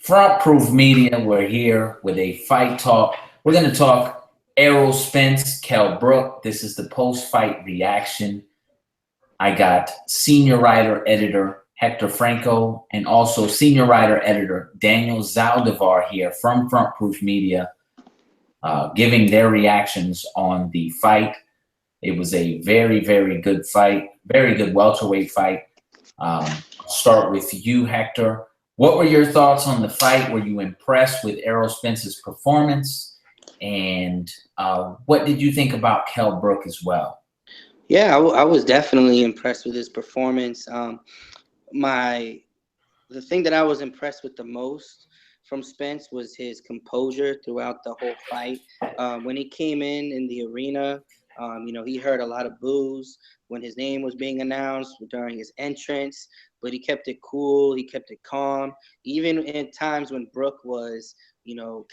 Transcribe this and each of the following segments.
Frontproof Media, we're here with a fight talk. We're going to talk Errol Spence, Kell Brook. This is the post-fight reaction. I got senior writer, editor Hector Franco, and also senior writer, editor Daniel Zaldivar here from Frontproof Media, giving their reactions on the fight. It was a very, very good fight, very good welterweight fight. I'll start with you, Hector. What were your thoughts on the fight? Were you impressed with Errol Spence's performance? And what did you think about Kell Brook as well? Yeah, I was definitely impressed with his performance. The thing that I was impressed with the most from Spence was his composure throughout the whole fight. When he came in the arena, he heard a lot of boos when his name was being announced during his entrance, but he kept it cool. He kept it calm. Even in times when Brook was,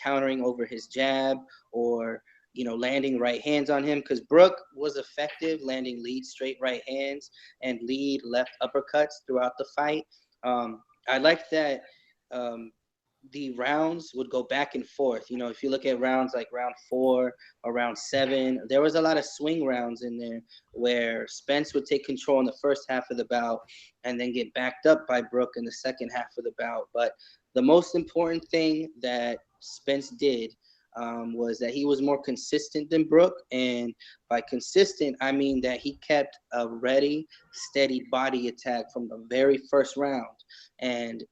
countering over his jab or, landing right hands on him, because Brook was effective landing lead straight right hands and lead left uppercuts throughout the fight. I like that the rounds would go back and forth. If you look at rounds like round 4 or round 7, there was a lot of swing rounds in there where Spence would take control in the first half of the bout and then get backed up by Brook in the second half of the bout. But the most important thing that Spence did was that he was more consistent than Brook. And by consistent, I mean that he kept a ready, steady body attack from the very first round. And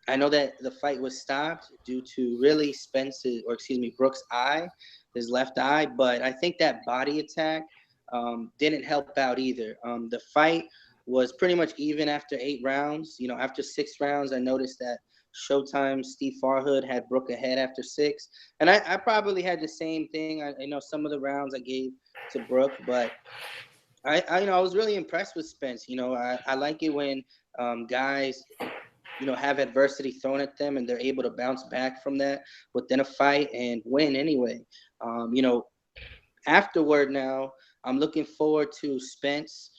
I know that the fight was stopped due to really Brook's eye, his left eye, but I think that body attack didn't help out either. The fight was pretty much even after 8 rounds. After 6 rounds, I noticed that Showtime Steve Farhood had Brook ahead after 6, and I probably had the same thing. I know some of the rounds I gave to Brook, but I was really impressed with Spence. I like it when guys have adversity thrown at them and they're able to bounce back from that within a fight and win anyway. Afterward now, I'm looking forward to Spence,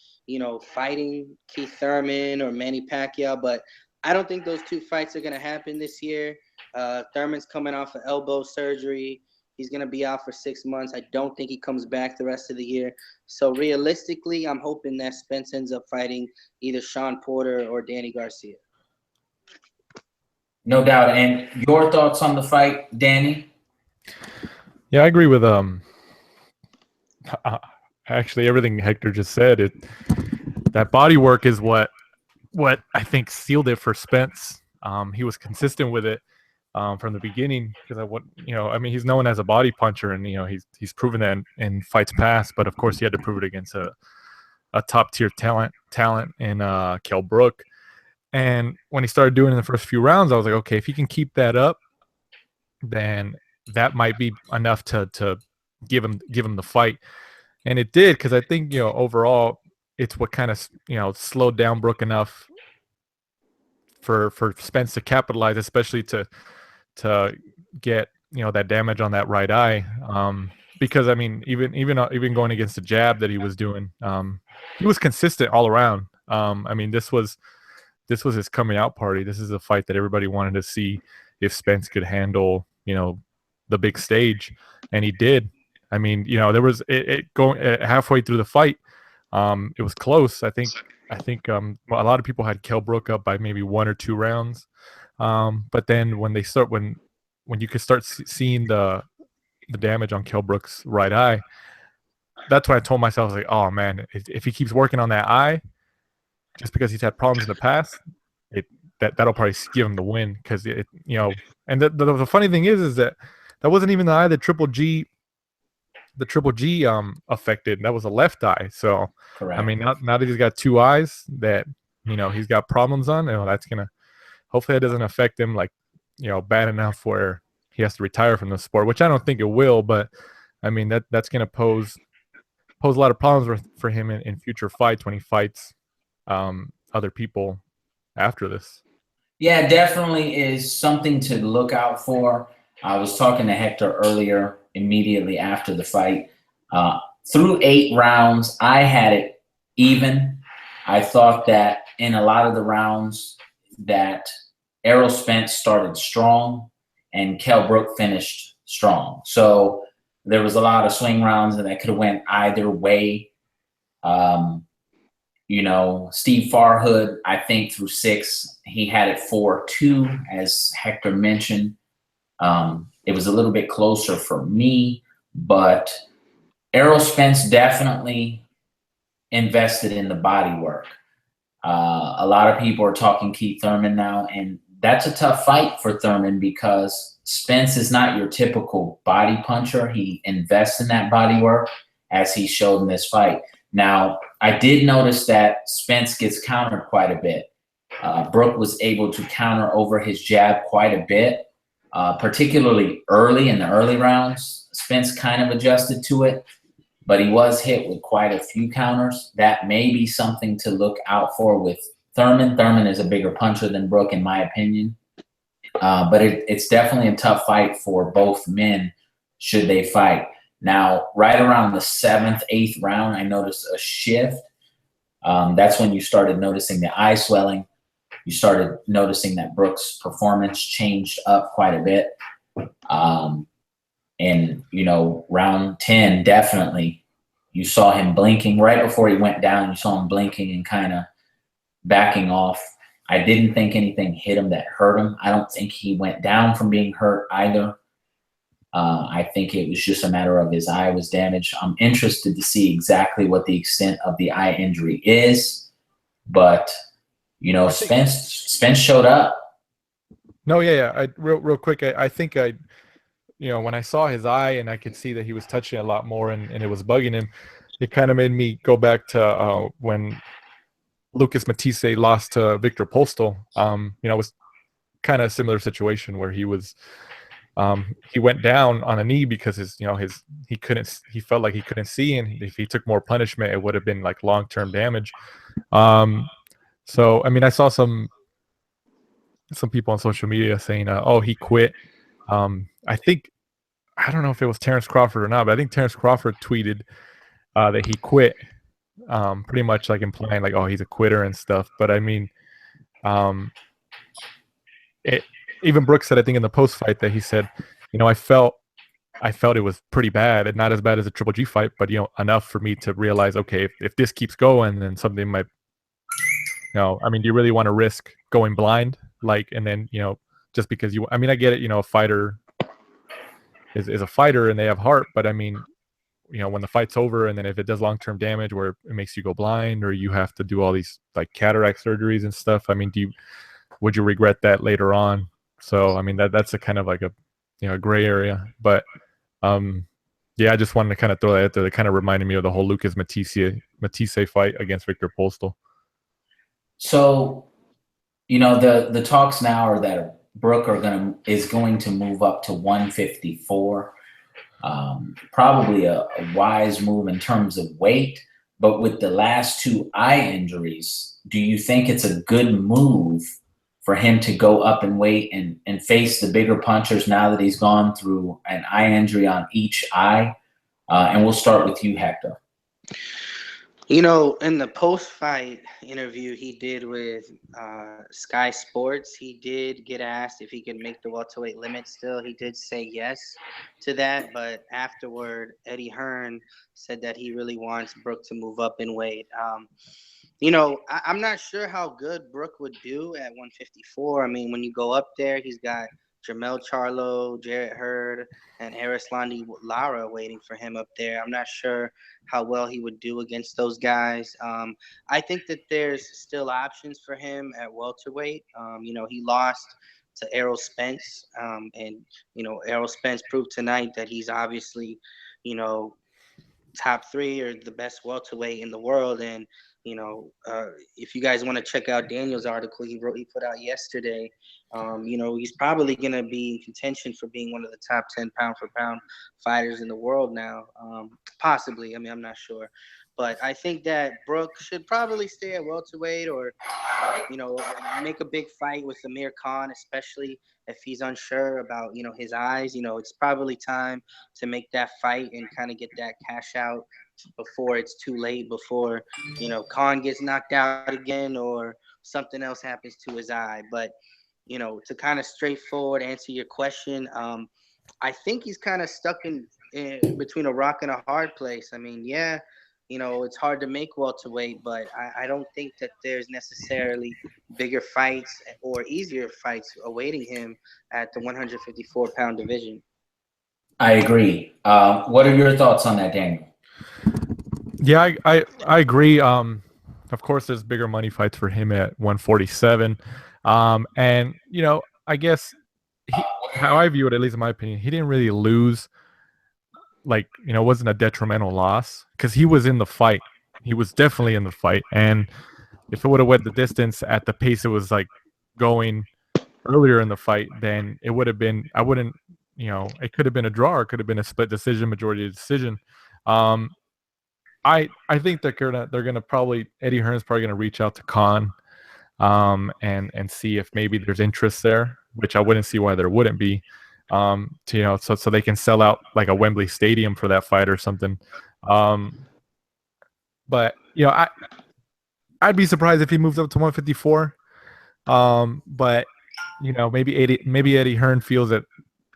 fighting Keith Thurman or Manny Pacquiao, but I don't think those 2 fights are going to happen this year. Thurman's coming off of elbow surgery. He's going to be out for 6 months. I don't think he comes back the rest of the year. So realistically, I'm hoping that Spence ends up fighting either Sean Porter or Danny Garcia. No doubt. And your thoughts on the fight, Danny? Yeah, I agree with actually everything Hector just said. That body work is what I think sealed it for Spence. He was consistent with it from the beginning because he's known as a body puncher, and he's proven that in fights past. But of course, he had to prove it against a top tier talent in Kell Brook. And when he started doing it in the first few rounds, I was like, okay, if he can keep that up, then that might be enough to give him the fight. And it did, because I think overall it's what kind of slowed down Brook enough for Spence to capitalize, especially to get that damage on that right eye. Because even going against the jab that he was doing, he was consistent all around. This was his coming out party. This is a fight that everybody wanted to see if Spence could handle, the big stage, and he did. There was it going halfway through the fight. It was close. I think a lot of people had Kell Brook up by maybe 1 or 2 rounds. But then when you could start seeing the damage on Kell Brook's right eye, that's when I told myself, I was like, oh man, if he keeps working on that eye, just because he's had problems in the past, that'll probably give him the win. Because and the funny thing is that wasn't even the eye that Triple G affected. That was a left eye. So Correct. Now that he's got 2 eyes that he's got problems on, that's gonna, hopefully that doesn't affect him bad enough where he has to retire from the sport, which I don't think it will. But that's gonna pose a lot of problems for him in future fights when he fights other people after this. Yeah, definitely is something to look out for. I was talking to Hector earlier, immediately after the fight. Through 8 rounds, I had it even. I thought that in a lot of the rounds that Errol Spence started strong, and Kell Brook finished strong. So there was a lot of swing rounds, and that could have went either way. You know, Steve Farhood, I think through 6, he had it 4-2, as Hector mentioned. It was a little bit closer for me, but Errol Spence definitely invested in the body work. A lot of people are talking Keith Thurman now, and that's a tough fight for Thurman because Spence is not your typical body puncher. He invests in that body work, as he showed in this fight. Now, I did notice that Spence gets countered quite a bit. Brook was able to counter over his jab quite a bit, particularly early in the early rounds. Spence kind of adjusted to it, but he was hit with quite a few counters. That may be something to look out for with Thurman. Thurman is a bigger puncher than Brook, in my opinion. But it's definitely a tough fight for both men should they fight. Now, right around the 7th, 8th round, I noticed a shift. That's when you started noticing the eye swelling. You started noticing that Brook's performance changed up quite a bit. And, you know, round 10, definitely, you saw him blinking. Right before he went down, you saw him blinking and kind of backing off. I didn't think anything hit him that hurt him. I don't think he went down from being hurt either. I think it was just a matter of his eye was damaged. I'm interested to see exactly what the extent of the eye injury is. But, you know, Spence showed up. No, yeah. Real quick, I think you know, when I saw his eye and I could see that he was touching a lot more and it was bugging him, it kind of made me go back to when Lucas Matisse lost to Victor Postal. You know, it was kind of a similar situation where he went down on a knee because he felt like he couldn't see, and if he took more punishment, it would have been like long-term damage. So I mean, I saw some people on social media saying, "Oh, he quit." I don't know if it was Terrence Crawford or not, but I think Terrence Crawford tweeted that he quit, pretty much like implying like, "Oh, he's a quitter" and stuff. But I mean, even Brooks said, I think in the post fight, that he said, you know, I felt it was pretty bad, and not as bad as a Triple G fight, but you know, enough for me to realize, okay, if this keeps going, then something might. You know, I mean, do you really want to risk going blind? Like, and then, you know, just because I mean, I get it, you know, a fighter is a fighter and they have heart, but I mean, you know, when the fight's over and then if it does long-term damage where it makes you go blind or you have to do all these like cataract surgeries and stuff, I mean, would you regret that later on? So, I mean, that's a kind of like a, you know, gray area, but yeah, I just wanted to kind of throw that out there. That kind of reminded me of the whole Lucas Matisse fight against Victor Postal. So, you know, the talks now are that Brook is going to move up to 154. Probably a wise move in terms of weight, but with the last 2 eye injuries, do you think it's a good move for him to go up in weight and face the bigger punchers now that he's gone through an eye injury on each eye? And we'll start with you, Hector. You know, in the post-fight interview he did with Sky Sports, he did get asked if he could make the welterweight limit still. He did say yes to that, but afterward, Eddie Hearn said that he really wants Brook to move up in weight. You know, I'm not sure how good Brook would do at 154. I mean, when you go up there, he's got Jermell Charlo, Jarrett Hurd, and Arislandi Lara waiting for him up there. I'm not sure how well he would do against those guys. I think that there's still options for him at welterweight. You know, he lost to Errol Spence, and, you know, Errol Spence proved tonight that he's obviously, you know, top 3 or the best welterweight in the world. And, you know, if you guys want to check out Daniel's article he put out yesterday, you know, he's probably going to be in contention for being one of the top 10 pound for pound fighters in the world now. Possibly. I mean, I'm not sure. But I think that Brook should probably stay at welterweight or, you know, make a big fight with Amir Khan, especially if he's unsure about, you know, his eyes. You know, it's probably time to make that fight and kind of get that cash out before it's too late, before, you know, Khan gets knocked out again or something else happens to his eye. But, to kind of straightforward answer your question, I think he's kind of stuck in between a rock and a hard place. I mean, yeah, it's hard to make welterweight, but I don't think that there's necessarily bigger fights or easier fights awaiting him at the 154-pound division. I agree. What are your thoughts on that, Daniel? Yeah, I agree. Of course, there's bigger money fights for him at 147. And I guess how I view it, at least in my opinion, he didn't really lose. Like, it wasn't a detrimental loss because he was in the fight. He was definitely in the fight. And if it would have went the distance at the pace it was like going earlier in the fight, then it would have been, I wouldn't, it could have been a draw or it could have been a split decision, majority decision. I think they're gonna probably, Eddie Hearn's probably gonna reach out to Khan, and see if maybe there's interest there, which I wouldn't see why there wouldn't be, so they can sell out like a Wembley Stadium for that fight or something. But I'd be surprised if he moved up to 154. But maybe Eddie Hearn feels that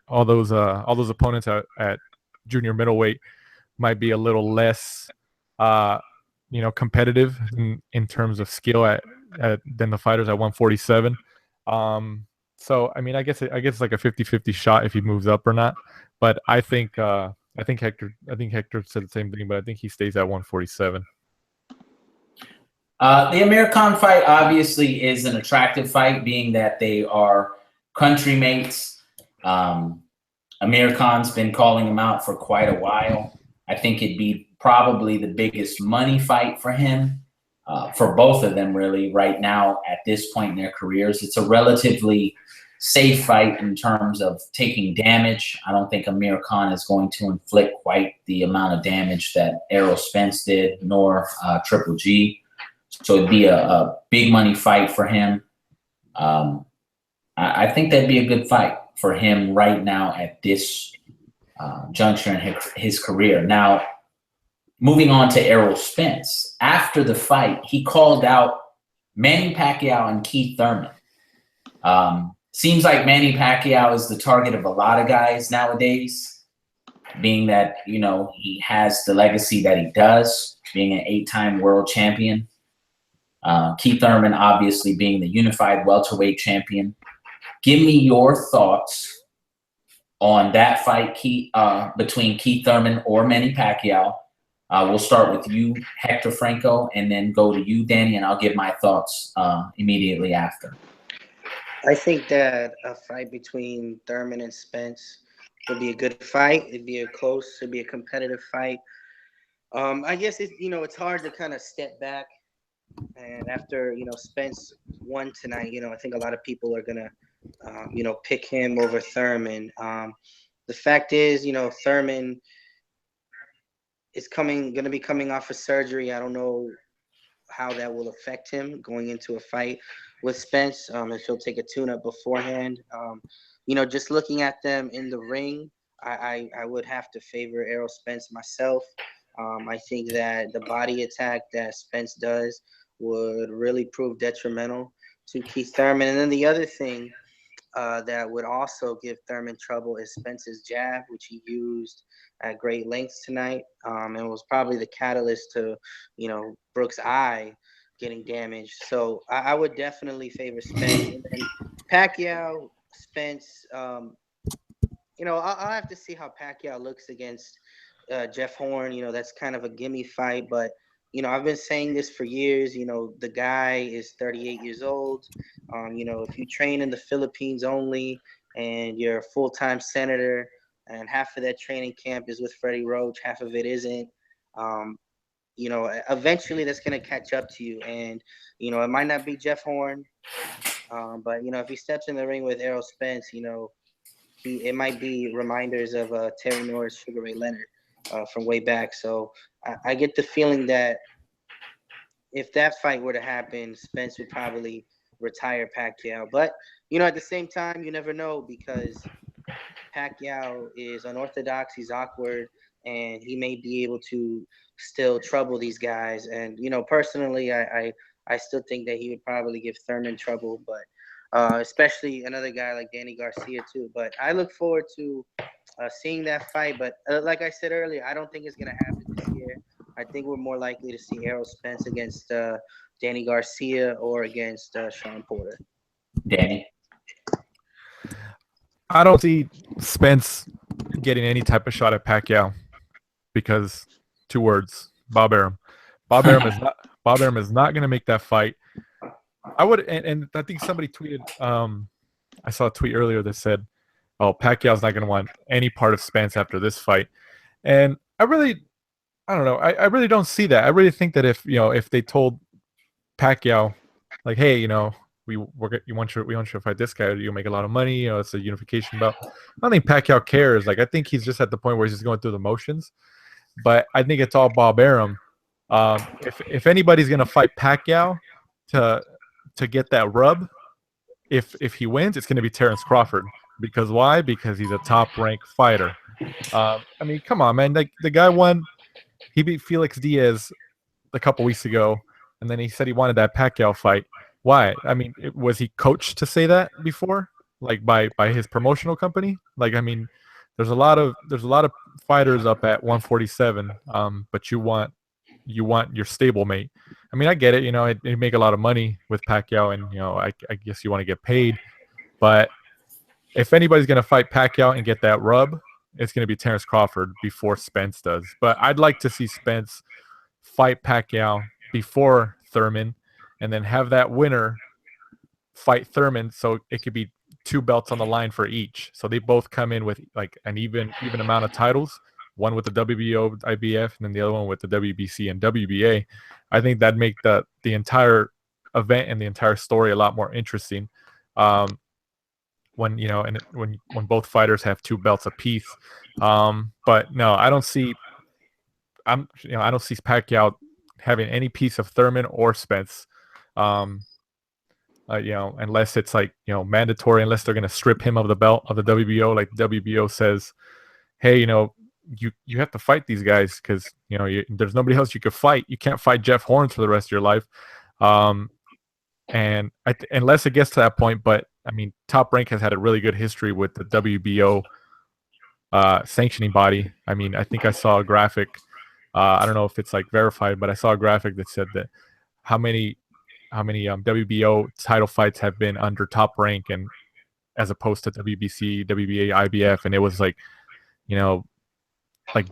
all those opponents at junior middleweight might be a little less competitive in terms of skill than the fighters at 147. So I mean, I guess it's like a 50-50 shot if he moves up or not. But I think Hector said the same thing, but I think he stays at 147. The Amir Khan fight obviously is an attractive fight, being that they are country mates. Amir Khan's been calling him out for quite a while. I think it'd be probably the biggest money fight for him, for both of them really right now at this point in their careers. It's a relatively safe fight in terms of taking damage. I don't think Amir Khan is going to inflict quite the amount of damage that Errol Spence did, nor Triple G. So it'd be a big money fight for him. I think that'd be a good fight for him right now at this juncture in his career. Now, moving on to Errol Spence. After the fight, he called out Manny Pacquiao and Keith Thurman. Seems like Manny Pacquiao is the target of a lot of guys nowadays, being that, he has the legacy that he does, being an 8-time world champion. Keith Thurman obviously being the unified welterweight champion. Give me your thoughts on that fight between Keith Thurman or Manny Pacquiao. We'll start with you, Hector Franco, and then go to you, Danny, and I'll give my thoughts immediately after. I think that a fight between Thurman and Spence would be a good fight. It'd be it'd be a competitive fight. I guess it's hard to kind of step back. And after, Spence won tonight, I think a lot of people are going to, pick him over Thurman. The fact is, Thurman is going to be coming off of surgery. I don't know how that will affect him going into a fight with Spence, if he'll take a tune-up beforehand. Just looking at them in the ring, I would have to favor Errol Spence myself. I think that the body attack that Spence does would really prove detrimental to Keith Thurman. And then the other thing that would also give Thurman trouble is Spence's jab, which he used at great lengths tonight. And was probably the catalyst to, Brook's eye getting damaged. So I would definitely favor Spence. And then Pacquiao, Spence, I'll have to see how Pacquiao looks against Jeff Horn. That's kind of a gimme fight, but I've been saying this for years. The guy is 38 years old. If you train in the Philippines only and you're a full-time senator and half of that training camp is with Freddie Roach, half of it isn't, eventually that's going to catch up to you. And, it might not be Jeff Horn, but, if he steps in the ring with Errol Spence, it might be reminders of Terry Norris, Sugar Ray Leonard from way back. So I get the feeling that if that fight were to happen, Spence would probably retire Pacquiao. But, at the same time, you never know, because Pacquiao is unorthodox, he's awkward, and he may be able to still trouble these guys. And, personally, I still think that he would probably give Thurman trouble. But especially another guy like Danny Garcia too. But I look forward to seeing that fight. But like I said earlier, I don't think it's gonna happen this year. I think we're more likely to see Errol Spence against Danny Garcia or against Sean Porter. Danny? I don't see Spence getting any type of shot at Pacquiao because 2 words: Bob Arum. Bob Arum is not going to make that fight. I would, and I think somebody tweeted. I saw a tweet earlier that said, "Oh, Pacquiao's not going to want any part of Spence after this fight," and I don't know. I really don't see that. I really think that if they told Pacquiao, like, hey, we want you to fight this guy, you'll make a lot of money, it's a unification bout. I don't think Pacquiao cares. Like, I think he's just at the point where he's just going through the motions. But I think it's all Bob Arum. If anybody's gonna fight Pacquiao to get that rub, if he wins, it's gonna be Terrence Crawford. Because why? Because he's a top-ranked fighter. I mean, come on, man. Like, the guy won. He beat Felix Diaz a couple weeks ago, and then he said he wanted that Pacquiao fight. Why? I mean, was he coached to say that before, like by his promotional company? Like, I mean, there's a lot of fighters up at 147, but you want your stablemate. I mean, I get it. You make a lot of money with Pacquiao, and I guess you want to get paid. But if anybody's gonna fight Pacquiao and get that rub, it's gonna be Terrence Crawford before Spence does. But I'd like to see Spence fight Pacquiao before Thurman, and then have that winner fight Thurman, so it could be 2 belts on the line for each. So they both come in with like an even amount of titles, one with the WBO, IBF, and then the other one with the WBC and WBA. I think that'd make the entire event and the entire story a lot more interesting. When both fighters have 2 belts apiece. But no, I don't see Pacquiao having any piece of Thurman or Spence. Unless it's like mandatory, unless they're going to strip him of the belt of the WBO, like the WBO says, hey, you have to fight these guys because there's nobody else you could fight. You can't fight Jeff Horns for the rest of your life. And unless it gets to that point, but I mean, Top Rank has had a really good history with the WBO sanctioning body. I mean, I think I saw a graphic. I don't know if it's like verified, but I saw a graphic that said that how many WBO title fights have been under Top Rank and as opposed to WBC, WBA, IBF, and it was like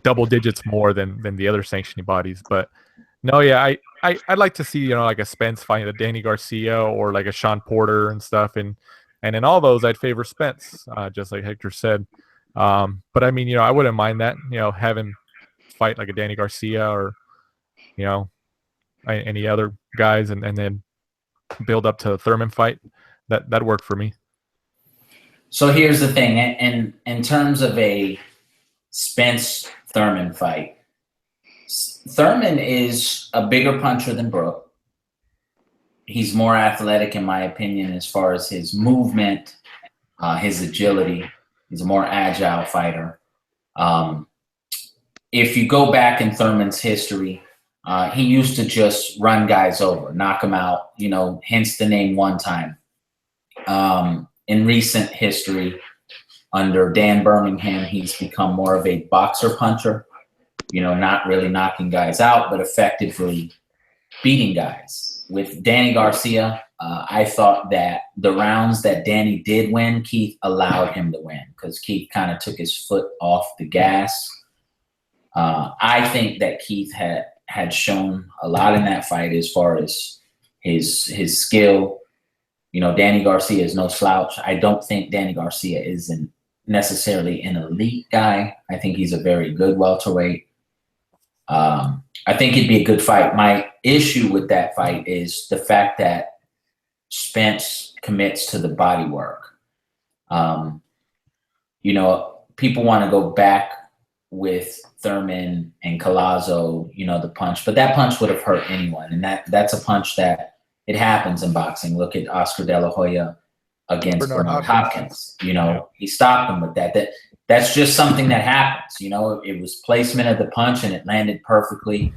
double digits more than the other sanctioning bodies. But no, yeah, I'd like to see like a Spence fighting a Danny Garcia or like a Sean Porter and stuff, and in all those I'd favor Spence, just like Hector said. But I mean, I wouldn't mind that, have him fight like a Danny Garcia or any other guys, and then build up to the Thurman fight. That'd work for me. So here's the thing, in terms of a Spence Thurman fight, Thurman is a bigger puncher than Brook. He's more athletic, in my opinion, as far as his movement, his agility. He's a more agile fighter. If you go back in Thurman's history, he used to just run guys over, knock them out, hence the name One Time. In recent history, under Dan Birmingham, he's become more of a boxer puncher, not really knocking guys out, but effectively beating guys. With Danny Garcia, I thought that the rounds that Danny did win, Keith allowed him to win because Keith kind of took his foot off the gas. I think that Keith had shown a lot in that fight as far as his skill. Danny Garcia is no slouch. I don't think Danny Garcia isn't necessarily an elite guy. I think he's a very good welterweight. I think it'd be a good fight. My issue with that fight is the fact that Spence commits to the body work. People want to go back with Thurman and Collazo, the punch, but that punch would have hurt anyone. And that's a punch that it happens in boxing. Look at Oscar De La Hoya against Bernard Hopkins. He stopped him with that. That's just something that happens. It was placement of the punch and it landed perfectly,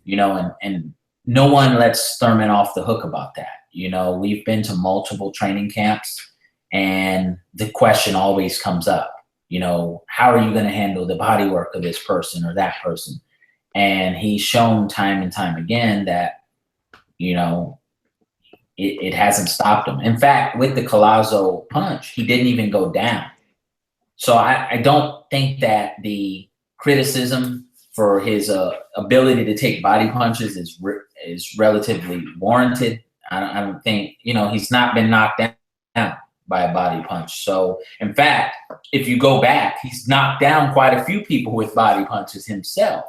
and no one lets Thurman off the hook about that. We've been to multiple training camps, and the question always comes up, how are you going to handle the body work of this person or that person? And he's shown time and time again that, it hasn't stopped him. In fact, with the Collazo punch, he didn't even go down. So I don't think that the criticism for his ability to take body punches is relatively warranted. I don't think, he's not been knocked down by a body punch. So, in fact, if you go back, he's knocked down quite a few people with body punches himself.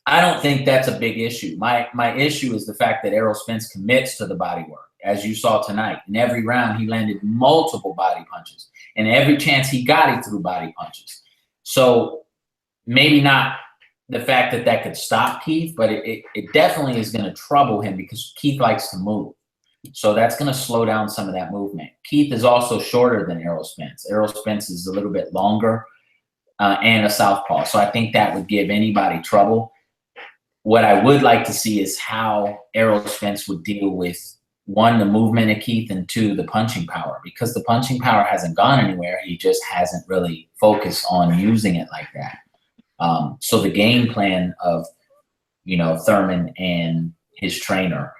I don't think that's a big issue. My issue is the fact that Errol Spence commits to the body work. As you saw tonight, in every round, he landed multiple body punches. And every chance he got, he threw body punches. So maybe not the fact that could stop Keith, but it definitely is going to trouble him because Keith likes to move. So that's going to slow down some of that movement. Keith is also shorter than Errol Spence. Errol Spence is a little bit longer and a southpaw. So I think that would give anybody trouble. What I would like to see is how Errol Spence would deal with, one, the movement of Keith, and two, the punching power, because the punching power hasn't gone anywhere. He just hasn't really focused on using it like that. So the game plan of, Thurman and his trainer,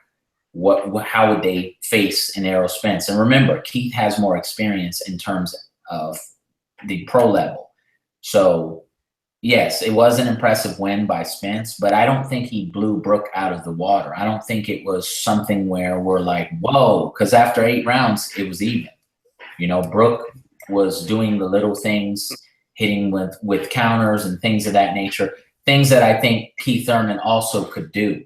how would they face an Errol Spence? And remember, Keith has more experience in terms of the pro level. So yes, it was an impressive win by Spence, but I don't think he blew Brook out of the water. I don't think it was something where we're like, whoa, because after 8 rounds, it was even. Brook was doing the little things, hitting with counters and things of that nature, things that I think Keith Thurman also could do.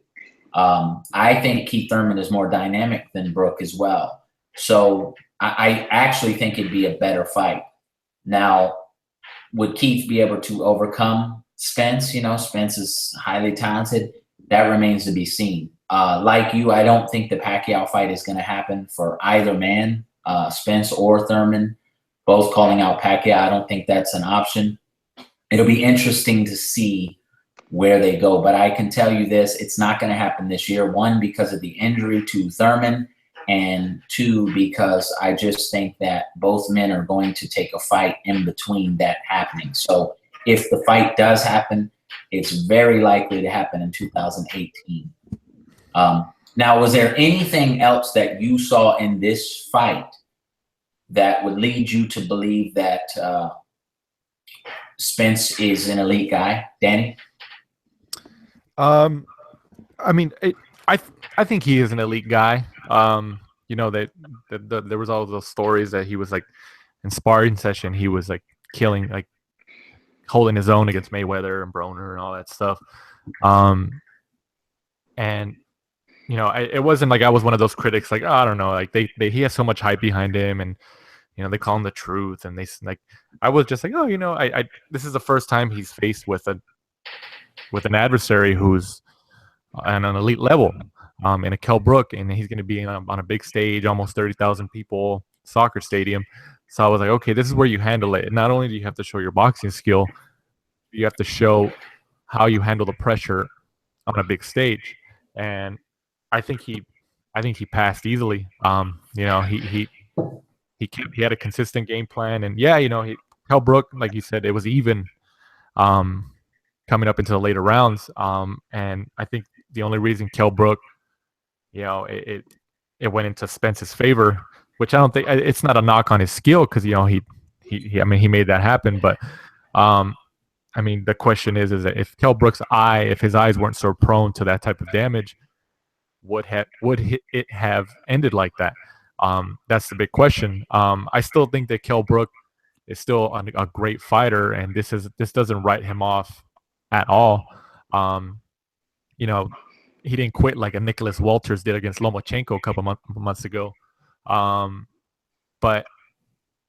I think Keith Thurman is more dynamic than Brook as well. So I actually think it'd be a better fight. Now, would Keith be able to overcome Spence? Spence is highly talented. That remains to be seen. Like you, I don't think the Pacquiao fight is going to happen for either man, Spence or Thurman, both calling out Pacquiao. I don't think that's an option. It'll be interesting to see where they go. But I can tell you this, it's not going to happen this year. 1, because of the injury to Thurman, and 2, because I just think that both men are going to take a fight in between that happening. So if the fight does happen, it's very likely to happen in 2018. Now, was there anything else that you saw in this fight that would lead you to believe that Spence is an elite guy, Danny? I mean, I think he is an elite guy. There was all those stories that he was like in sparring session, he was like killing, like holding his own against Mayweather and Broner and all that stuff. And it wasn't like I was one of those critics like, oh, I don't know, like he has so much hype behind him, and they call him the truth, and they like, I was just like, oh, I this is the first time he's faced with an adversary who's on an elite level, in a Kell Brook, and he's going to be on a big stage, almost 30,000 people, soccer stadium. So I was like, okay, this is where you handle it. And not only do you have to show your boxing skill, you have to show how you handle the pressure on a big stage. And I think he passed easily. He had a consistent game plan, and Kell Brook, like you said, it was even coming up into the later rounds. And I think the only reason Kell Brook, it went into Spence's favor, which I don't think, it's not a knock on his skill, because he made that happen. But the question is that if Kell Brook's if his eyes weren't so prone to that type of damage, would it have ended like that? That's the big question. I still think that Kell Brook is still a great fighter, and this doesn't write him off at all. He didn't quit like a Nicholas Walters did against Lomachenko a couple months ago. But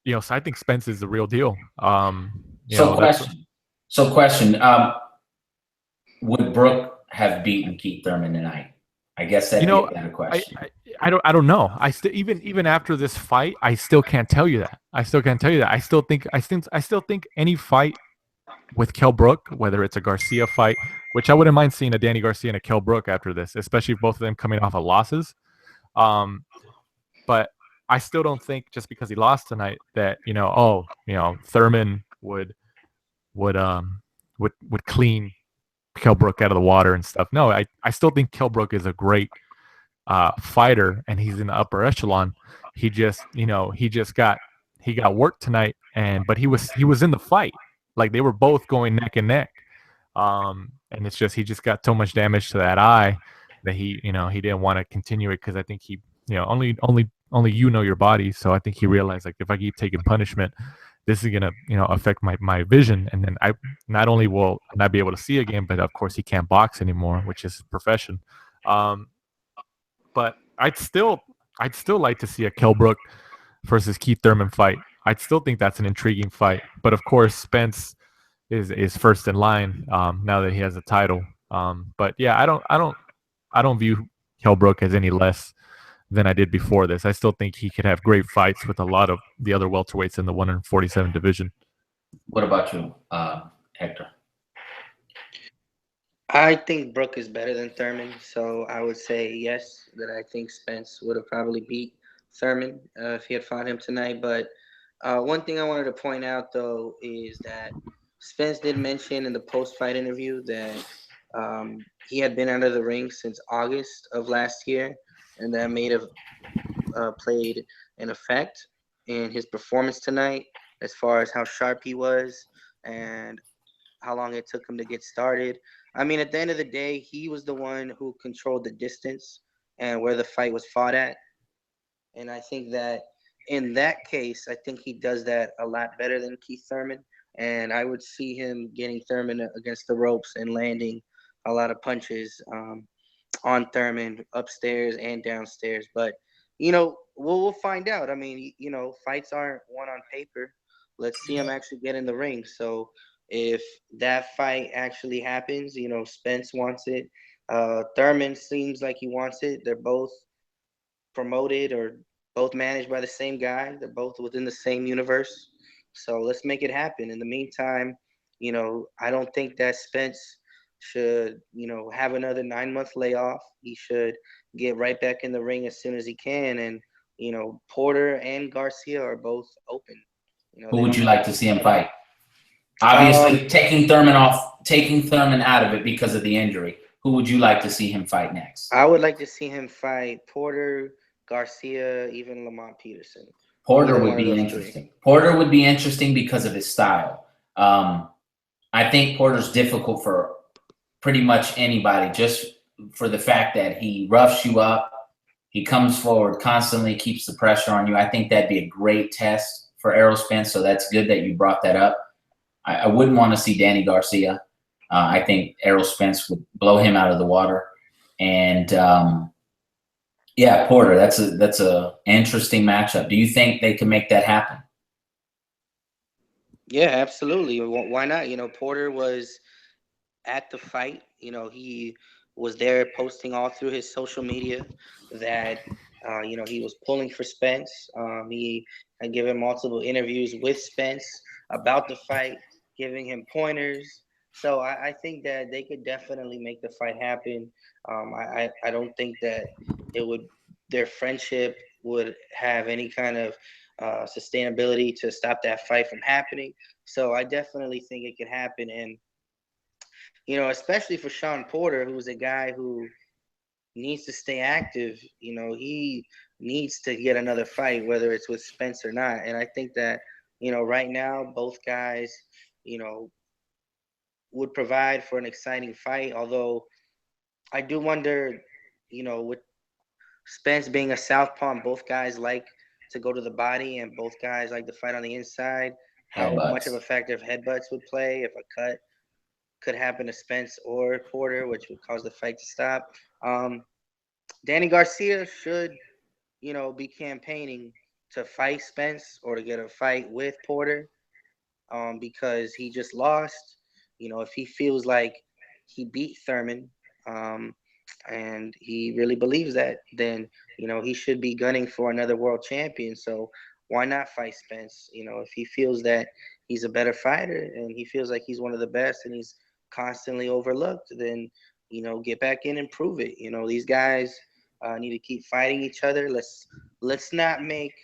so I think Spence is the real deal. Question. Would Brook have beaten Keith Thurman tonight? I guess that's a question. I don't know. I still even after this fight, I still can't tell you that. I still think any fight with Kell Brook, whether it's a Garcia fight, which I wouldn't mind seeing a Danny Garcia and a Kell Brook after this, especially if both of them coming off of losses. But I still don't think just because he lost tonight that Thurman would clean Kell Brook out of the water and stuff. No, I still think Kell Brook is a great fighter, and he's in the upper echelon. He got worked tonight, but he was in the fight. Like, they were both going neck and neck. And it's just he just got so much damage to that eye that he didn't want to continue it, because I think he only your body. So I think he realized, like, if I keep taking punishment, this is gonna affect my vision, and then I not only will not be able to see again, but of course he can't box anymore, which is his profession. But I'd still like to see a Kell Brook versus Keith Thurman fight. I'd still think that's an intriguing fight. But of course, Spence is first in line now that he has a title. But yeah, I don't view Kell Brook as any less than I did before this. I still think he could have great fights with a lot of the other welterweights in the 147 division. What about you, Hector? I think Brook is better than Thurman, so I would say yes, that I think Spence would have probably beat Thurman if he had fought him tonight. But one thing I wanted to point out, though, is that Spence did mention in the post-fight interview that he had been out of the ring since August of last year, and that may have played an effect in his performance tonight, as far as how sharp he was and how long it took him to get started. I mean, at the end of the day, he was the one who controlled the distance and where the fight was fought at. And I think that in that case, I think he does that a lot better than Keith Thurman. And I would see him getting Thurman against the ropes and landing a lot of punches on Thurman upstairs and downstairs. But, we'll find out. I mean, fights aren't won on paper. Let's see him actually get in the ring. So if that fight actually happens, Spence wants it. Thurman seems like he wants it. They're both promoted or both managed by the same guy. They're both within the same universe. So let's make it happen. In the meantime, I don't think that Spence should, have another 9-month layoff. He should get right back in the ring as soon as he can. And, Porter and Garcia are both open. Who would you like to see him fight? Obviously, taking Thurman out of it because of the injury. Who would you like to see him fight next? I would like to see him fight Porter, Garcia, even Lamont Peterson. Porter would be interesting. Porter would be interesting because of his style. I think Porter's difficult for pretty much anybody, just for the fact that he roughs you up. He comes forward constantly, keeps the pressure on you. I think that'd be a great test for Errol Spence, so that's good that you brought that up. I wouldn't want to see Danny Garcia. I think Errol Spence would blow him out of the water. And Porter, that's a interesting matchup. Do you think they can make that happen? Yeah, absolutely. Why not? Porter was at the fight. He was there posting all through his social media that he was pulling for Spence. He had given multiple interviews with Spence about the fight, giving him pointers. So I think that they could definitely make the fight happen. I don't think that their friendship would have any kind of sustainability to stop that fight from happening. So I definitely think it could happen. And, especially for Sean Porter, who's a guy who needs to stay active, he needs to get another fight, whether it's with Spence or not. And I think that, right now, both guys, would provide for an exciting fight. Although I do wonder, with Spence being a southpaw, and both guys like to go to the body and both guys like to fight on the inside, how much of a factor of headbutts would play if a cut could happen to Spence or Porter, which would cause the fight to stop. Danny Garcia should, be campaigning to fight Spence or to get a fight with Porter because he just lost. If he feels like he beat Thurman and he really believes that, then, he should be gunning for another world champion. So why not fight Spence? If he feels that he's a better fighter and he feels like he's one of the best and he's constantly overlooked, then, get back in and prove it. These guys need to keep fighting each other. Let's not make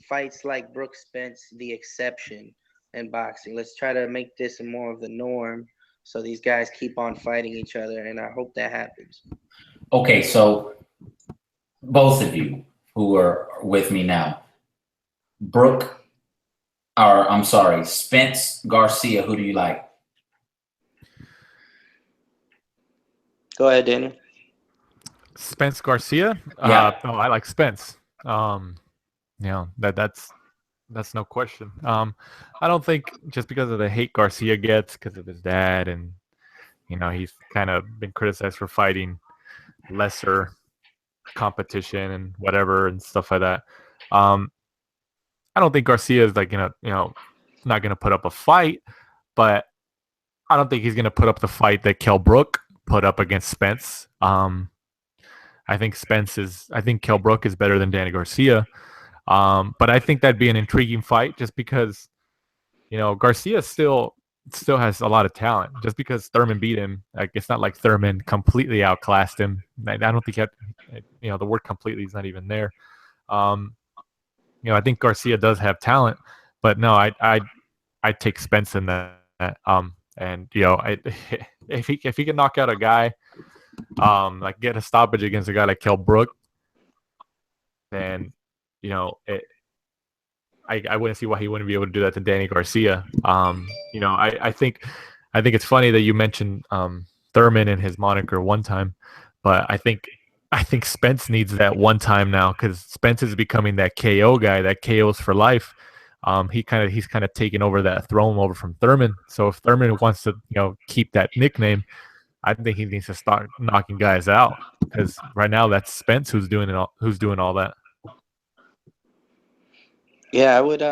fights like Brook Spence the exception in boxing. Let's try to make this more of the norm, so these guys keep on fighting each other, and I hope that happens. Okay, so both of you who are with me now, Spence Garcia, who do you like? Go ahead, Daniel. Spence Garcia. Yeah. I like Spence. That's no question. I don't think just because of the hate Garcia gets because of his dad, and he's kind of been criticized for fighting lesser competition and whatever and stuff like that. I don't think Garcia is not gonna put up a fight, but I don't think he's gonna put up the fight that Kell Brook put up against Spence. I think Kell Brook is better than Danny Garcia. But I think that'd be an intriguing fight just because, Garcia still has a lot of talent. Just because Thurman beat him, it's not like Thurman completely outclassed him. I don't think the word completely is not even there. I think Garcia does have talent, but no, I'd take Spence in that. And if he can knock out a guy, get a stoppage against a guy like Kell Brook, then I wouldn't see why he wouldn't be able to do that to Danny Garcia. I think it's funny that you mentioned Thurman and his moniker one time, but I think Spence needs that one time now because Spence is becoming that KO guy that KOs for life. He's kind of taking over that throne over from Thurman. So if Thurman wants to keep that nickname, I think he needs to start knocking guys out because right now that's Spence who's doing all that. Yeah, I would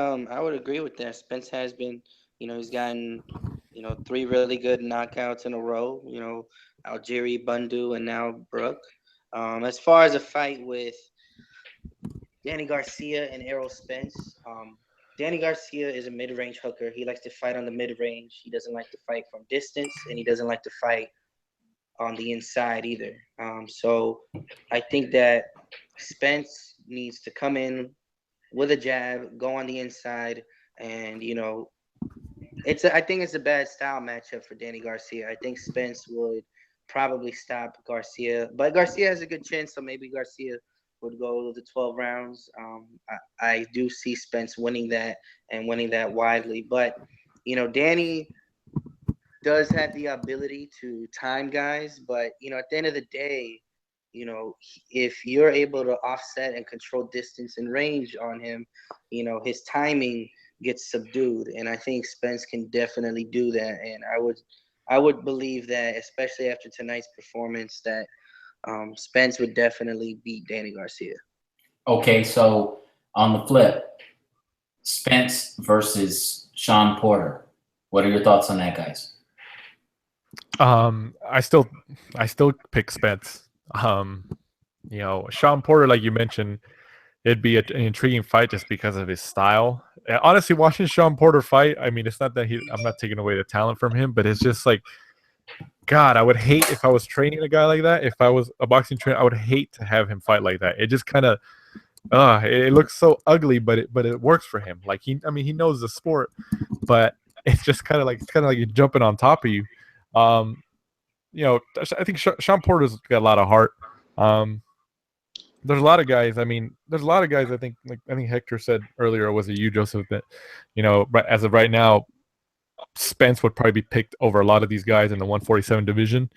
agree with that. Spence has been, he's gotten, 3 really good knockouts in a row. Algieri, Bundu, and now Brook. As far as a fight with Danny Garcia and Errol Spence, Danny Garcia is a mid-range hooker. He likes to fight on the mid-range. He doesn't like to fight from distance, and he doesn't like to fight on the inside either. So I think that Spence needs to come in with a jab, go on the inside, and I think it's a bad style matchup for Danny Garcia. I think Spence would probably stop Garcia, but Garcia has a good chin, so maybe Garcia would go to 12 rounds. I do see Spence winning that and winning that widely, but Danny does have the ability to time guys, but at the end of the day, if you're able to offset and control distance and range on him, his timing gets subdued. And I think Spence can definitely do that. And I would believe that, especially after tonight's performance, that Spence would definitely beat Danny Garcia. Okay, so on the flip, Spence versus Sean Porter. What are your thoughts on that, guys? I still pick Spence. Sean Porter, like you mentioned, it'd be an intriguing fight just because of his style. Honestly, watching Sean Porter fight, I mean, it's not that I'm not taking away the talent from him, but it's just like, God, I would hate if I was training a guy like that. If I was a boxing trainer, I would hate to have him fight like that. It just kind of, it looks so ugly, but it works for him. Like he knows the sport, but it's just kind of like you're jumping on top of you. I think Sean Porter's got a lot of heart. There's a lot of guys. I think Hector said earlier, or was it you, Joseph, that as of right now, Spence would probably be picked over a lot of these guys in the 147 division.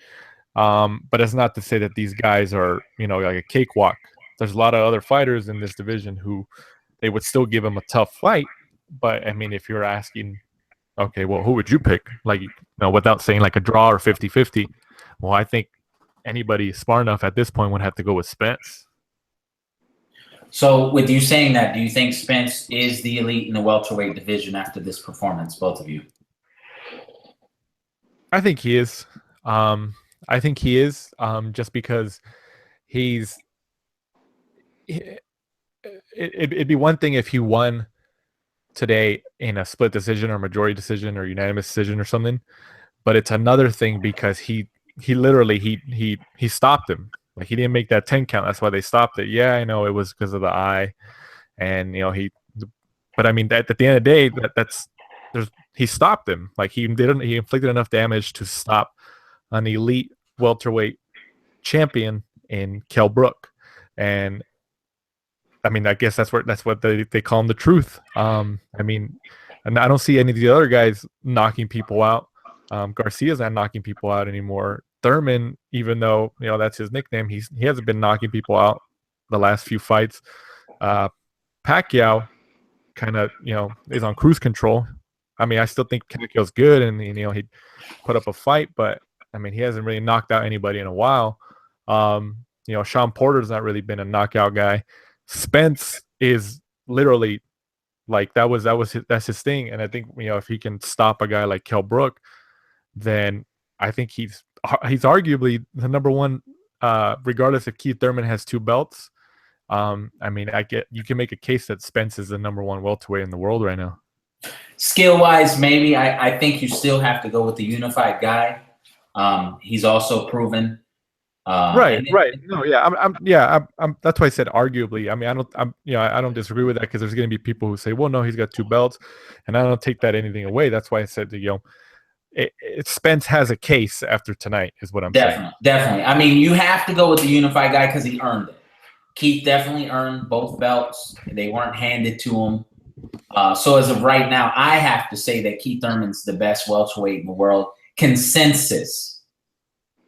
But it's not to say that these guys are like a cakewalk. There's a lot of other fighters in this division who they would still give him a tough fight. But I mean, if you're asking, okay, well, who would you pick? Like, without saying like a draw or 50-50. Well, I think anybody smart enough at this point would have to go with Spence. So with you saying that, do you think Spence is the elite in the welterweight division after this performance, both of you? I think he is. Just because it'd be one thing if he won today in a split decision or majority decision or unanimous decision or something, but it's another thing because he literally stopped him. Like, he didn't make that 10 count. That's why they stopped it. Yeah, I know it was because of the eye, and but I mean, at the end of the day, he stopped him. Like, he inflicted enough damage to stop an elite welterweight champion in Kell Brook, and I mean, I guess that's what they call him, the truth. I mean, and I don't see any of the other guys knocking people out. Garcia's not knocking people out anymore. Thurman, even though that's his nickname, he hasn't been knocking people out the last few fights. Pacquiao kind of is on cruise control. I mean, I still think Pacquiao's good, and he put up a fight, but I mean, he hasn't really knocked out anybody in a while. Sean Porter's not really been a knockout guy. Spence is literally like that's his thing, and I think if he can stop a guy like Kell Brook, then I think he's arguably the number one, regardless if Keith Thurman has 2 belts. I mean, you can make a case that Spence is the number 1 welterweight in the world right now. Skill wise, maybe I think you still have to go with the unified guy. He's also proven. Right. No, yeah, I'm. That's why I said arguably. I mean, I don't disagree with that, because there's going to be people who say, well, no, he's got 2 belts, and I don't take that anything away. That's why I said Spence has a case after tonight, is what I'm saying. Definitely. I mean, you have to go with the unified guy because he earned it. Keith definitely earned both belts. They weren't handed to him. So as of right now, I have to say that Keith Thurman's the best welterweight in the world. Consensus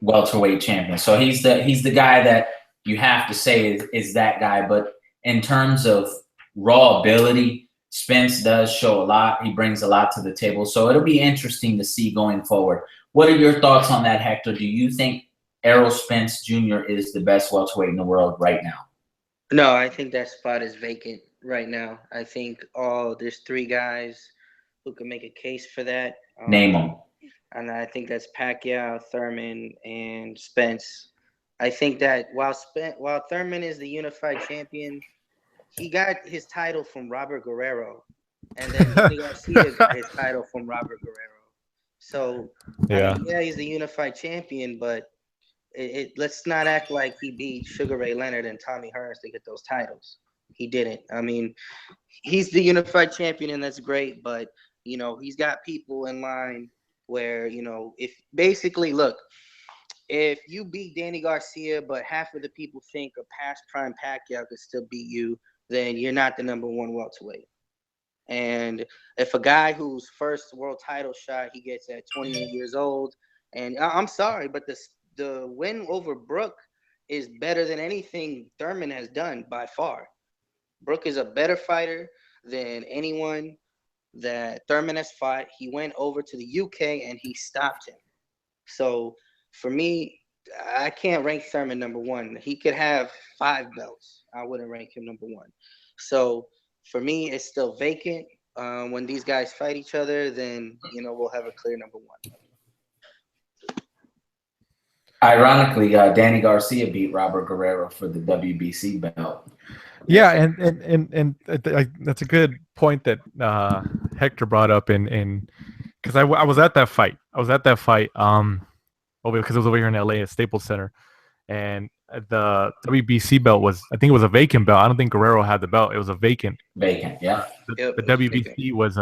welterweight champion. So he's the guy that you have to say is that guy. But in terms of raw ability, Spence does show a lot. He brings a lot to the table. So it'll be interesting to see going forward. What are your thoughts on that, Hector? Do you think Errol Spence Jr. is the best welterweight in the world right now? No, I think that spot is vacant right now. I think there's 3 guys who can make a case for that. Name them. And I think that's Pacquiao, Thurman, and Spence. I think that while Thurman is the unified champion, he got his title from Robert Guerrero, and then Danny Garcia got his title from Robert Guerrero. So yeah, he's the unified champion, but let's not act like he beat Sugar Ray Leonard and Tommy Hearns to get those titles. He didn't. I mean, he's the unified champion, and that's great, but he's got people in line where if you beat Danny Garcia, but half of the people think a past prime Pacquiao could still beat you, then you're not the number 1 welterweight. And if a guy whose first world title shot he gets at 28 years old, and I'm sorry, but the win over Brook is better than anything Thurman has done by far. Brook is a better fighter than anyone that Thurman has fought. He went over to the UK and he stopped him. So for me, I can't rank Thurman number 1. He could have 5 belts. I wouldn't rank him number 1. So for me, it's still vacant. When these guys fight each other, then we'll have a clear number 1. Ironically, Danny Garcia beat Robert Guerrero for the WBC belt. Yeah, and that's a good point that Hector brought up, in because I was at that fight. Because it was over here in LA at Staples Center, and the WBC belt I think it was a vacant belt. I don't think Guerrero had the belt. It was a vacant. Vacant, yeah. The WBC was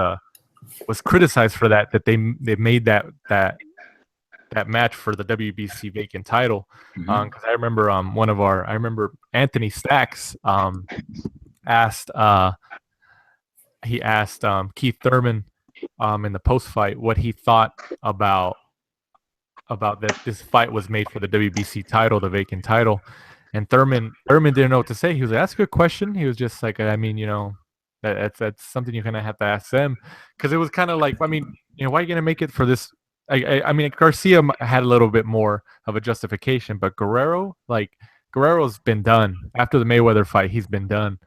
criticized for that they made that match for the WBC vacant title. Because I remember I remember Anthony Stacks asked Keith Thurman in the post fight what he thought about that this fight was made for the WBC title, the vacant title, and Thurman didn't know what to say. He was like, "That's a good question." He was just like, "I mean, that's something you're gonna have to ask them," because it was kind of like, I mean, why are you gonna make it for this? I mean, Garcia had a little bit more of a justification, but Guerrero's been done after the Mayweather fight. He's been done.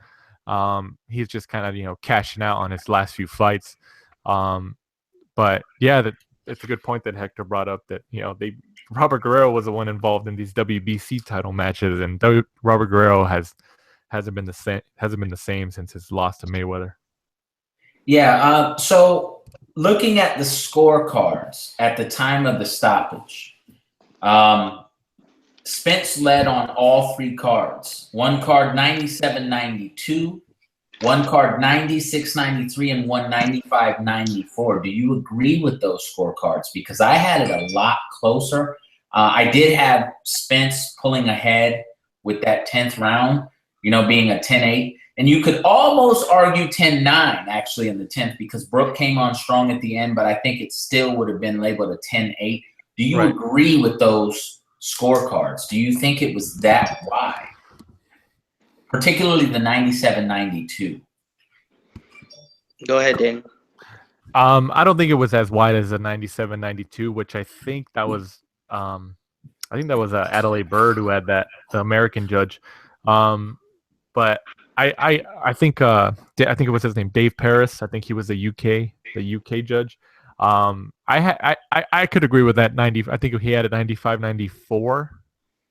He's just kind of cashing out on his last few fights. But yeah, it's a good point that Hector brought up, that Robert Guerrero was the one involved in these WBC title matches, and Robert Guerrero hasn't been the same since his loss to Mayweather. Yeah. So looking at the scorecards at the time of the stoppage, Spence led on all 3 cards. One card 97-92, one card 96-93, and one 95-94. Do you agree with those scorecards? Because I had it a lot closer. I did have Spence pulling ahead with that 10th round, being a 10-8. And you could almost argue 10-9 actually in the 10th because Brook came on strong at the end, but I think it still would have been labeled a 10-8. Do you agree with those scorecards? Do you think it was that wide? Particularly the 97-92. Go ahead, Dan. I don't think it was as wide as the 97-92, which I think that was Adelaide Bird who had that, the American judge. But I think it was his name, Dave Paris. I think he was the UK judge. I could agree with that 90. I think he had a 95-94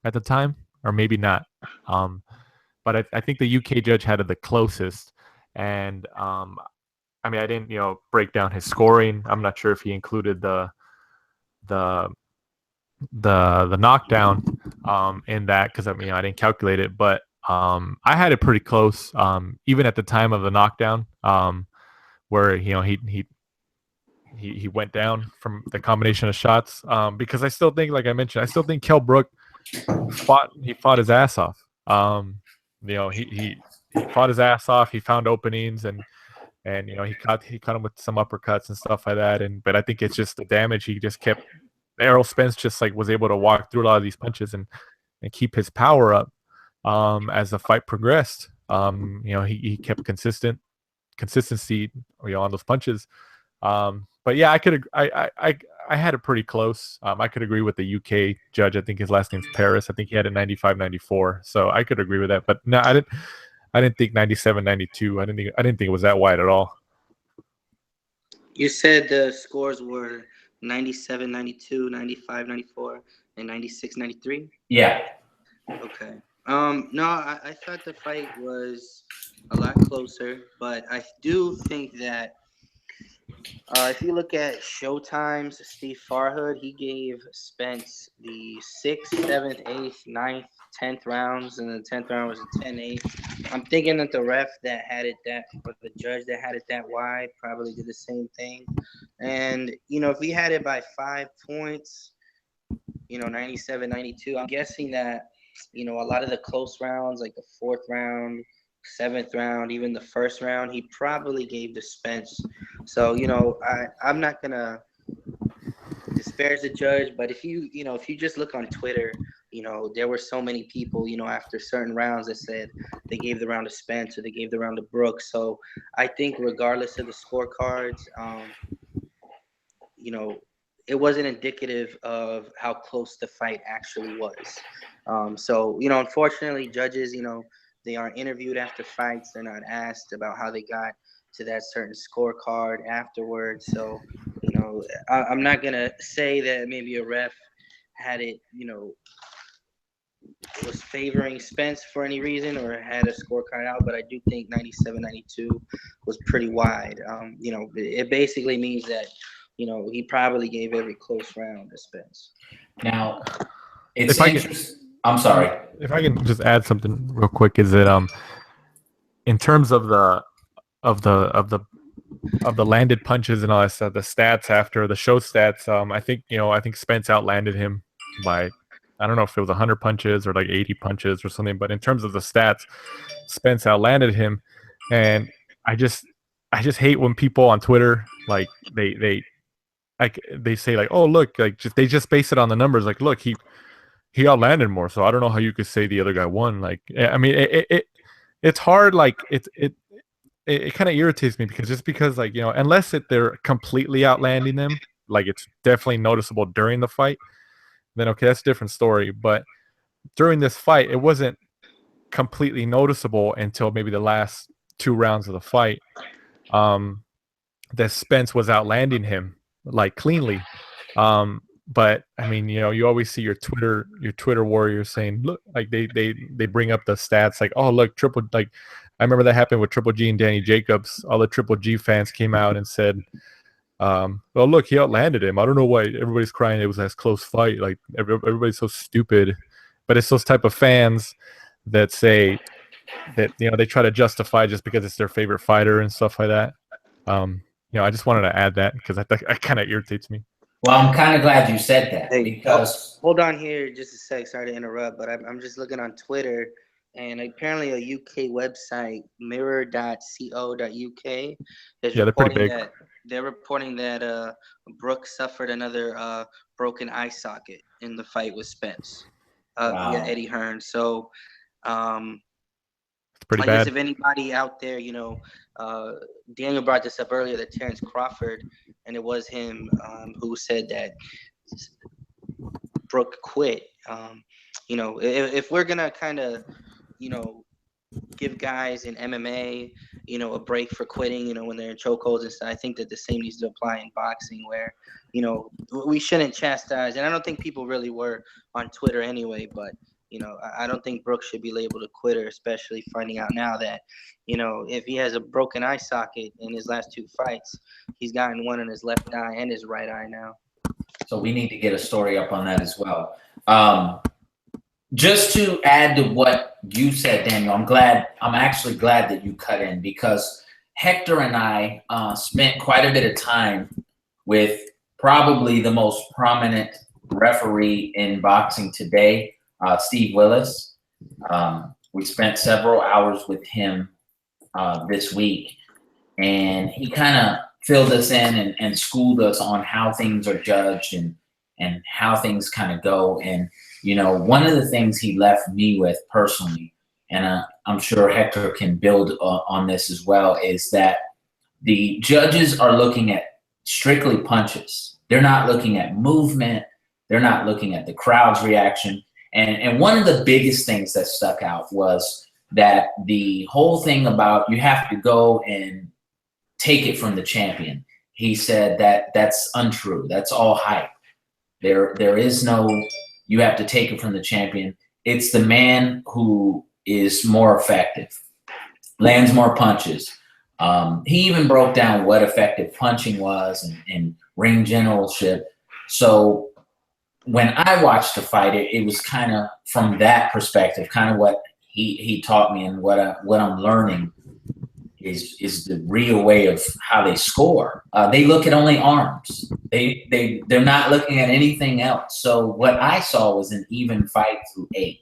at the time, or maybe not. But I think the UK judge had it the closest. And I didn't break down his scoring. I'm not sure if he included the knockdown in that because I didn't calculate it, but I had it pretty close, even at the time of the knockdown, where he went down from the combination of shots. Because I still think, like I mentioned, I still think Kell Brook fought his ass off. He fought his ass off. He found openings and he caught him with some uppercuts and stuff like that. But I think it's just the damage. He just kept. Errol Spence just was able to walk through a lot of these punches and keep his power up. As the fight progressed, he kept consistency, on those punches. But yeah, I had it pretty close. I could agree with the UK judge. I think his last name's Paris. I think he had a 95-94. So I could agree with that. But no, I didn't think 97-92. I didn't think it was that wide at all. You said the scores were 97-92, 95-94, and 96-93? Yeah. Okay. No, I thought the fight was a lot closer, but I do think that if you look at Showtime's Steve Farhood, he gave Spence the 6th, 7th, 8th, 9th, 10th rounds, and the 10th round was a 10-8. I'm thinking that the ref that had it or the judge that had it that wide probably did the same thing. And, if we had it by 5 points, 97-92, I'm guessing that, a lot of the close rounds, like the 4th round, 7th round, even the 1st round, he probably gave to Spence. So, I'm not gonna disparage the judge, but if you just look on Twitter, there were so many people, after certain rounds that said they gave the round to Spence or they gave the round to Brooks. So I think regardless of the scorecards, it wasn't indicative of how close the fight actually was. So, unfortunately, judges, they aren't interviewed after fights. They're not asked about how they got to that certain scorecard afterwards. So, I'm not going to say that maybe a ref had it, was favoring Spence for any reason or had a scorecard out, but I do think 97-92 was pretty wide. It basically means that, he probably gave every close round to Spence. Now, it's interesting. I'm sorry. If I can just add something real quick, is that in terms of the landed punches and all that stuff, the stats after the show stats, I think Spence outlanded him by, I don't know if it was 100 punches or like 80 punches or something, but in terms of the stats, Spence outlanded him, and I just hate when people on Twitter they say like, oh look, they just base it on the numbers. Like, look, he outlanded more, so I don't know how you could say the other guy won. Like, it's hard. Like, it kind of irritates me because like, unless they're completely outlanding them, like it's definitely noticeable during the fight, then okay, that's a different story. But during this fight, it wasn't completely noticeable until maybe the last 2 rounds of the fight, that Spence was outlanding him like cleanly. But you always see your Twitter warriors saying, look, like they bring up the stats like, oh look, I remember that happened with Triple G and Danny Jacobs. All the Triple G fans came out and said, well look, he outlanded him. I don't know why everybody's crying it was a close fight. Like everybody's so stupid but it's those type of fans that say that, you know, they try to justify just because it's their favorite fighter and stuff like that. You know, I just wanted to add that because that kind of irritates me. Well, I'm kind of glad you said that Hey, because hold on here just a sec. Sorry to interrupt, but I'm just looking on Twitter, and apparently a UK website, mirror.co.uk, is Yeah, they're pretty reporting big. that Brook suffered another broken eye socket in the fight with Spence via Wow. Eddie Hearn. So It's pretty I guess bad. if anybody out there, you know, Daniel brought this up earlier, that Terrence Crawford, and it was him who said that Brook quit. You know, if we're gonna kind of, you know, give guys in MMA, you know, a break for quitting, you know, when they're in chokeholds and stuff, I think that the same needs to apply in boxing, where, you know, we shouldn't chastise, and I don't think people really were on Twitter anyway, but, you know, I don't think Brook should be labeled a quitter, especially finding out now that, you know, if he has a broken eye socket in his last 2 fights, he's gotten one in his left eye and his right eye now. So we need to get a story up on that as well. Just to add to what you said, Daniel, I'm actually glad that you cut in, because Hector and I spent quite a bit of time with probably the most prominent referee in boxing today, Steve Willis. We spent several hours with him this week, and he kind of filled us in and schooled us on how things are judged and how things kind of go. And, you know, one of the things he left me with personally, and I'm sure Hector can build on this as well, is that the judges are looking at strictly punches. They're not looking at movement. They're not looking at the crowd's reaction. And one of the biggest things that stuck out was that the whole thing about you have to go and take it from the champion. He said that that's untrue. That's all hype. There is no, you have to take it from the champion. It's the man who is more effective, lands more punches. He even broke down what effective punching was and ring generalship. So when I watched the fight, it was kind of from that perspective, kind of what he taught me, and what I'm learning is the real way of how they score. They look at only arms. They're not looking at anything else. So what I saw was an even fight through 8.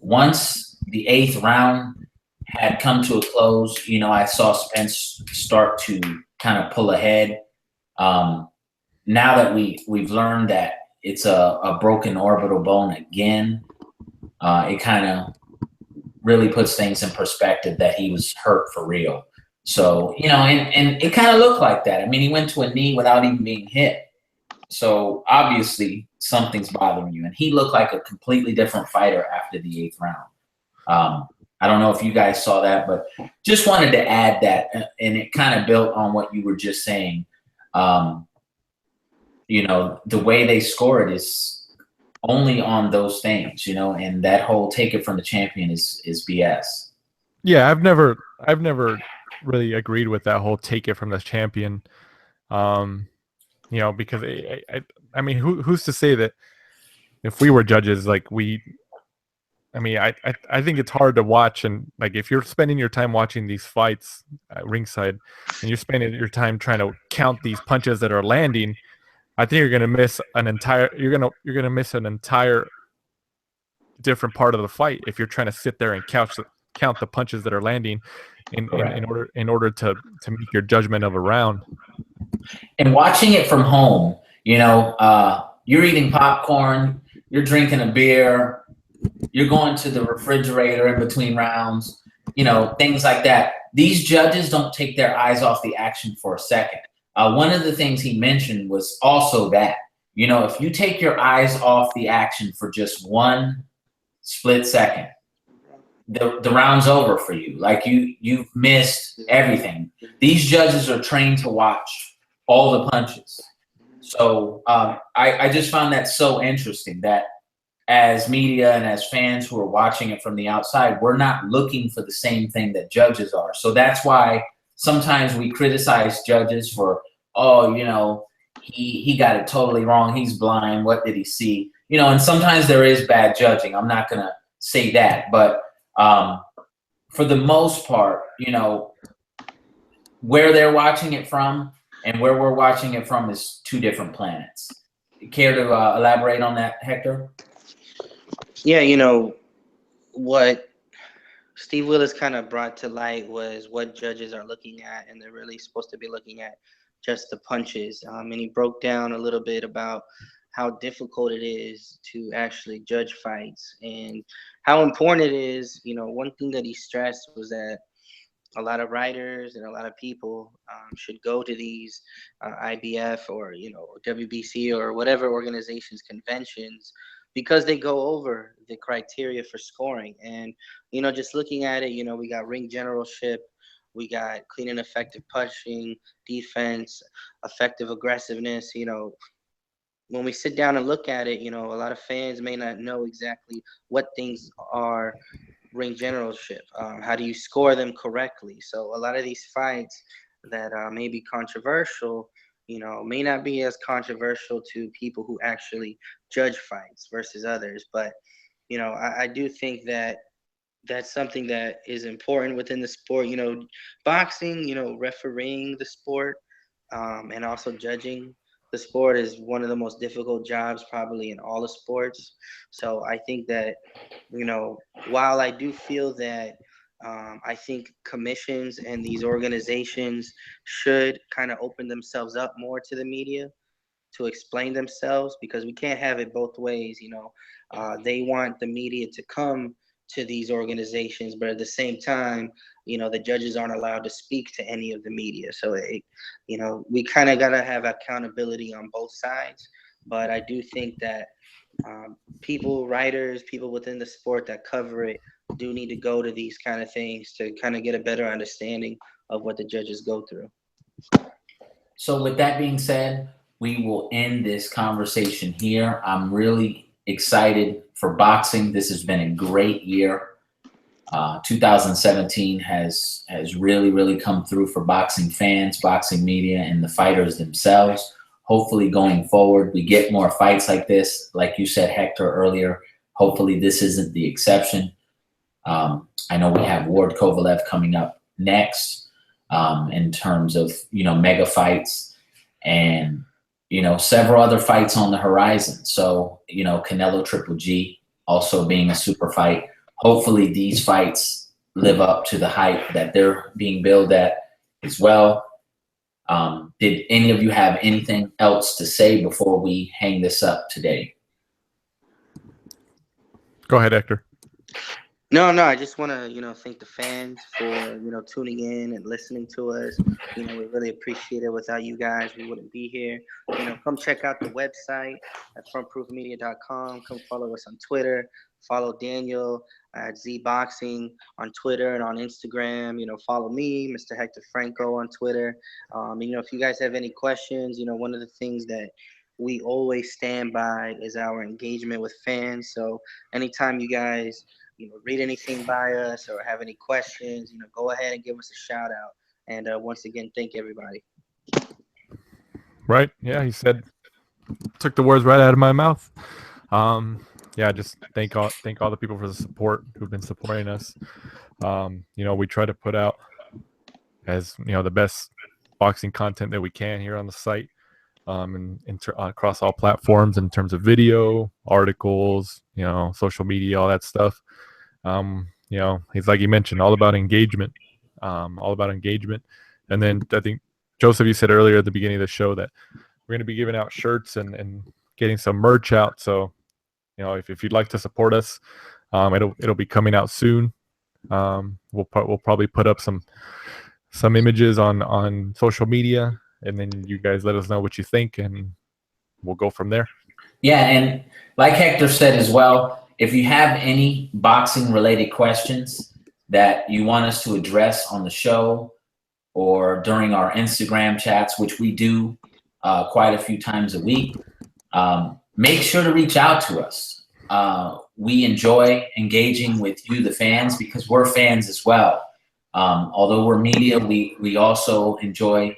Once the 8th round had come to a close, you know, I saw Spence start to kind of pull ahead. Now that we've learned that it's a broken orbital bone again, it kind of really puts things in perspective that he was hurt for real. So, you know, and it kind of looked like that. I mean, he went to a knee without even being hit. So obviously something's bothering you. And he looked like a completely different fighter after the 8th round. I don't know if you guys saw that, but just wanted to add that. And it kind of built on what you were just saying. You know, the way they score it is only on those things, you know, and that whole take it from the champion is BS. Yeah, I've never really agreed with that whole take it from the champion. You know, because I mean, who's to say that if we were judges, like I think it's hard to watch, and like if you're spending your time watching these fights at ringside and you're spending your time trying to count these punches that are landing, I think you're gonna miss an entire different part of the fight if you're trying to sit there and count the punches that are landing in order to make your judgment of a round. And watching it from home, you know, you're eating popcorn, you're drinking a beer, you're going to the refrigerator in between rounds, you know, things like that. These judges don't take their eyes off the action for a second. One of the things he mentioned was also that, you know, if you take your eyes off the action for just one split second, the round's over for you. Like you've missed everything. These judges are trained to watch all the punches. So I just found that so interesting that as media and as fans who are watching it from the outside, we're not looking for the same thing that judges are. So that's why sometimes we criticize judges for, oh, you know, he got it totally wrong. He's blind. What did he see? you know, and sometimes there is bad judging. I'm not gonna say that, but for the most part, you know, where they're watching it from and where we're watching it from is two different planets. Care to elaborate on that, Hector? Yeah, you know, what Steve Willis kind of brought to light was what judges are looking at, and they're really supposed to be looking at just the punches. And he broke down a little bit about how difficult it is to actually judge fights and how important it is. You know, one thing that he stressed was that a lot of writers and a lot of people should go to these IBF or, you know, WBC or whatever organizations conventions, because they go over the criteria for scoring. And, you know, just looking at it, you know, we got ring generalship, we got clean and effective punching, defense, effective aggressiveness. You know, when we sit down and look at it, you know, a lot of fans may not know exactly what things are ring generalship. How do you score them correctly? So a lot of these fights that may be controversial, you know, may not be as controversial to people who actually judge fights versus others. But, you know, I do think that that's something that is important within the sport. You know, boxing, you know, refereeing the sport and also judging the sport is one of the most difficult jobs probably in all the sports. So I think that, you know, while I do feel that I think commissions and these organizations should kind of open themselves up more to the media to explain themselves, because we can't have it both ways. You know, they want the media to come to these organizations, but at the same time, you know, the judges aren't allowed to speak to any of the media. So, you know, we kind of got to have accountability on both sides. But I do think that people, writers, people within the sport that cover it do need to go to these kind of things to kind of get a better understanding of what the judges go through. So with that being said, we will end this conversation here. I'm really excited for boxing. This has been a great year. 2017 has really come through for boxing fans, boxing media, and the fighters themselves. Hopefully going forward, we get more fights like this. Like you said, Hector, earlier, hopefully this isn't the exception. I know we have Ward Kovalev coming up next in terms of, you know, mega fights, and, you know, several other fights on the horizon. So, you know, Canelo Triple G also being a super fight. Hopefully these fights live up to the hype that they're being billed at as well. Did any of you have anything else to say before we hang this up today? Go ahead, Hector. No, I just want to, you know, thank the fans for, you know, tuning in and listening to us. You know, we really appreciate it. Without you guys, we wouldn't be here. You know, come check out the website at frontproofmedia.com. Come follow us on Twitter. Follow Daniel at ZBoxing on Twitter and on Instagram. You know, follow me, Mr. Hector Franco, on Twitter. And, you know, if you guys have any questions, you know, one of the things that we always stand by is our engagement with fans. So anytime you guys, you know, read anything by us or have any questions, you know, go ahead and give us a shout out. And once again, thank everybody. Right. Yeah, he said, took the words right out of my mouth. Yeah, just thank all the people for the support who've been supporting us. You know, we try to put out, as you know, the best boxing content that we can here on the site, and across all platforms in terms of video, articles, you know, social media, all that stuff. You know, he's like he mentioned, all about engagement, And then I think, Joseph, you said earlier at the beginning of the show that we're going to be giving out shirts and getting some merch out. So, you know, if you'd like to support us, it'll be coming out soon. We'll probably put up some images on social media, and then you guys let us know what you think, and we'll go from there. Yeah, and like Hector said as well, if you have any boxing related questions that you want us to address on the show or during our Instagram chats, which we do quite a few times a week, make sure to reach out to us. We enjoy engaging with you, the fans, because we're fans as well. Although we're media, we also enjoy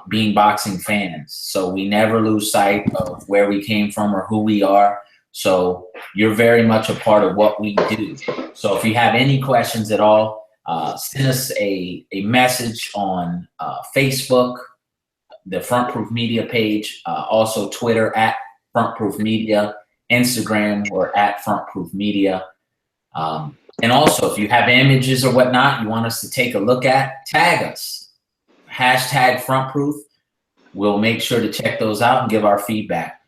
being boxing fans. So we never lose sight of where we came from or who we are. So you're very much a part of what we do. So if you have any questions at all, send us a message on Facebook, the Frontproof Media page, also Twitter at Frontproof Media, Instagram or at Frontproof Media. And also, if you have images or whatnot you want us to take a look at, tag us. Hashtag Frontproof. We'll make sure to check those out and give our feedback.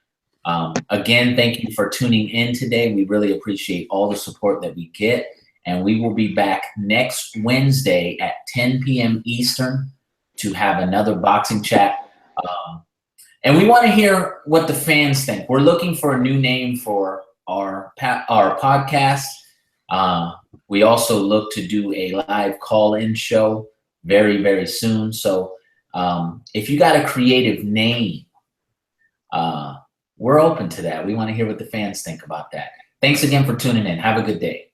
Again, thank you for tuning in today. We really appreciate all the support that we get. And we will be back next Wednesday at 10 p.m. Eastern to have another boxing chat. And we want to hear what the fans think. We're looking for a new name for our podcast. We also look to do a live call-in show very, very soon. So if you got a creative name, we're open to that. We want to hear what the fans think about that. Thanks again for tuning in. Have a good day.